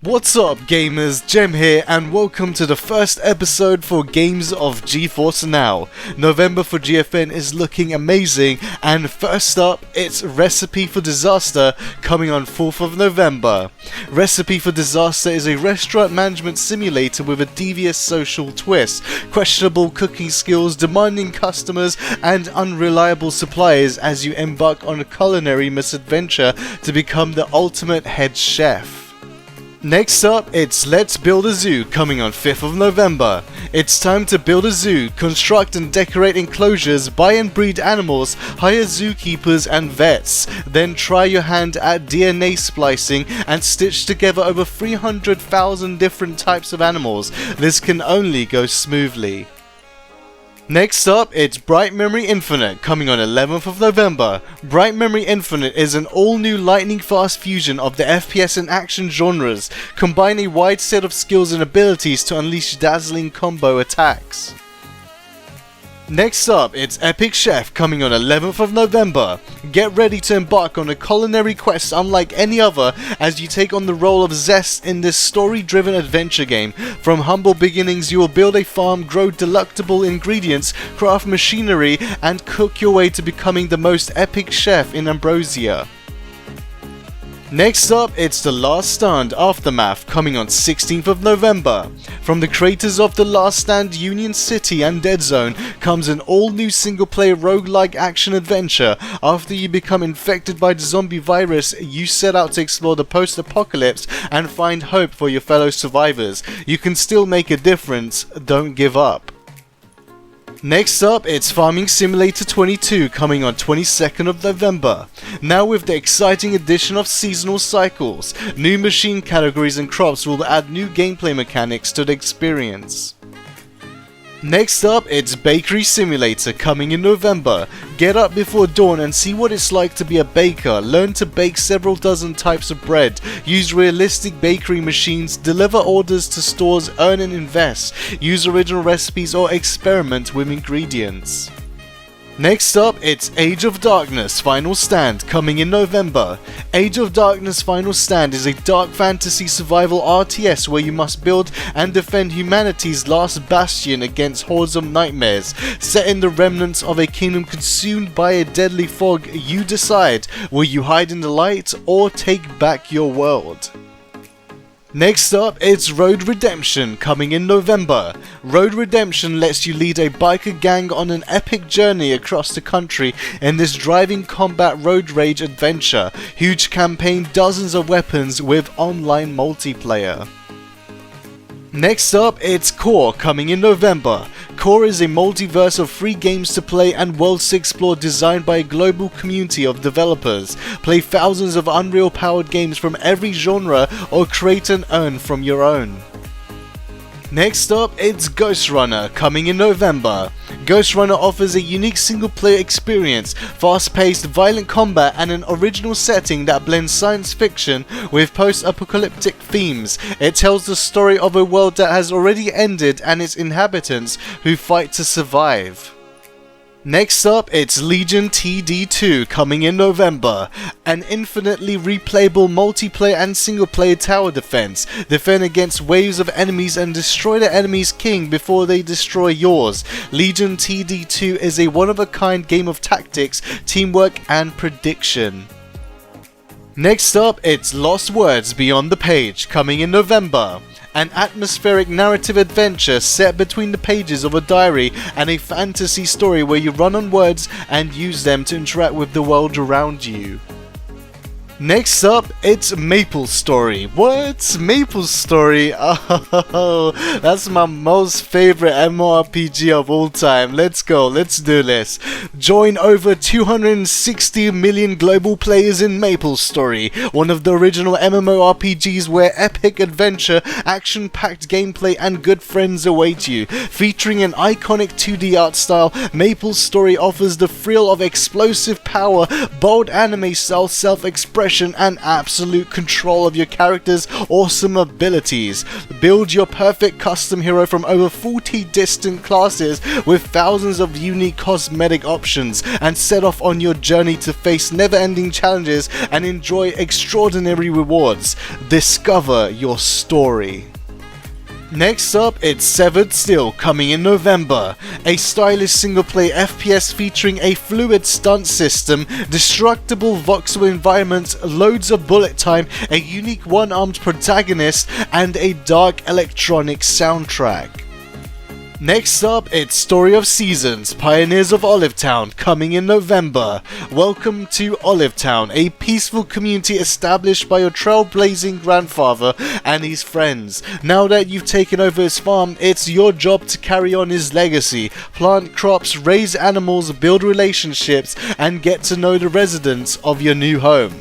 What's up gamers, Jem here and welcome to the first episode for Games of GeForce Now. November for GFN is looking amazing, and first up it's Recipe for Disaster coming on 4th of November. Recipe for Disaster is a restaurant management simulator with a devious social twist, questionable cooking skills, demanding customers and unreliable suppliers as you embark on a culinary misadventure to become the ultimate head chef. Next up, it's Let's Build a Zoo coming on 5th of November. It's time to build a zoo, construct and decorate enclosures, buy and breed animals, hire zookeepers and vets, then try your hand at DNA splicing and stitch together over 300,000 different types of animals. This can only go smoothly. Next up, it's Bright Memory Infinite coming on 11th of November. Bright Memory Infinite is an all-new lightning-fast fusion of the FPS and action genres, combining a wide set of skills and abilities to unleash dazzling combo attacks. Next up, it's Epic Chef coming on 11th of November. Get ready to embark on a culinary quest unlike any other as you take on the role of Zest in this story-driven adventure game. From humble beginnings, you will build a farm, grow delectable ingredients, craft machinery, and cook your way to becoming the most epic chef in Ambrosia. Next up, it's The Last Stand Aftermath coming on 16th of November. From the creators of The Last Stand, Union City and Dead Zone comes an all-new single-player roguelike action-adventure. After you become infected by the zombie virus, you set out to explore the post-apocalypse and find hope for your fellow survivors. You can still make a difference, don't give up. Next up, it's Farming Simulator 22 coming on 22nd of November. Now with the exciting addition of seasonal cycles, new machine categories and crops will add new gameplay mechanics to the experience. Next up, it's Bakery Simulator coming in November. Get up before dawn and see what it's like to be a baker. Learn to bake several dozen types of bread, use realistic bakery machines, deliver orders to stores, earn and invest, use original recipes or experiment with ingredients. Next up, it's Age of Darkness Final Stand coming in November. Age of Darkness Final Stand is a dark fantasy survival RTS where you must build and defend humanity's last bastion against hordes of nightmares. Set in the remnants of a kingdom consumed by a deadly fog, you decide, will you hide in the light or take back your world? Next up, it's Road Redemption coming in November. Road Redemption lets you lead a biker gang on an epic journey across the country in this driving combat road rage adventure. Huge campaign, dozens of weapons with online multiplayer. Next up, it's Core coming in November. Core is a multiverse of free games to play and worlds to explore designed by a global community of developers. Play thousands of Unreal-powered games from every genre or create and earn from your own. Next up, it's Ghostrunner coming in November. Ghostrunner offers a unique single-player experience, fast-paced, violent combat, and an original setting that blends science fiction with post-apocalyptic themes. It tells the story of a world that has already ended and its inhabitants who fight to survive. Next up, it's Legion TD2 coming in November. An infinitely replayable multiplayer and single-player tower defense. Defend against waves of enemies and destroy the enemy's king before they destroy yours. Legion TD2 is a one-of-a-kind game of tactics, teamwork and prediction. Next up, it's Lost Words Beyond the Page coming in November. An atmospheric narrative adventure set between the pages of a diary and a fantasy story where you run on words and use them to interact with the world around you. Next up, it's MapleStory. What? MapleStory? Oh, that's my most favorite MMORPG of all time. Let's go, let's do this. Join over 260 million global players in MapleStory, one of the original MMORPGs where epic adventure, action-packed gameplay and good friends await you. Featuring an iconic 2D art style, MapleStory offers the thrill of explosive power, bold anime-style self-expression, expression and absolute control of your character's awesome abilities. Build your perfect custom hero from over 40 distinct classes with thousands of unique cosmetic options, and set off on your journey to face never-ending challenges and enjoy extraordinary rewards. Discover your story. Next up, it's Severed Steel, coming in November. A stylish single-player FPS featuring a fluid stunt system, destructible voxel environments, loads of bullet time, a unique one-armed protagonist, and a dark electronic soundtrack. Next up, it's Story of Seasons, Pioneers of Olivetown, coming in November. Welcome to Olivetown, a peaceful community established by your trailblazing grandfather and his friends. Now that you've taken over his farm, it's your job to carry on his legacy, plant crops, raise animals, build relationships, and get to know the residents of your new home.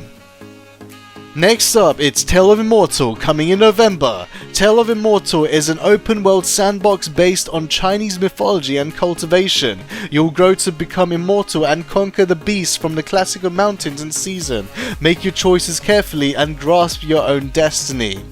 Next up, it's Tale of Immortal, coming in November. Tale of Immortal is an open-world sandbox based on Chinese mythology and cultivation. You'll grow to become immortal and conquer the beasts from the classical mountains and season. Make your choices carefully and grasp your own destiny.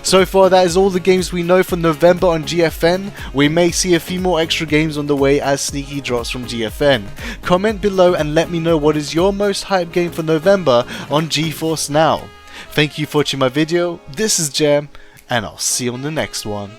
So far, that is all the games we know for November on GFN. We may see a few more extra games on the way as sneaky drops from GFN. Comment below and let me know what is your most hyped game for November on GeForce Now. Thank you for watching my video. This is Jam, and I'll see you on the next one.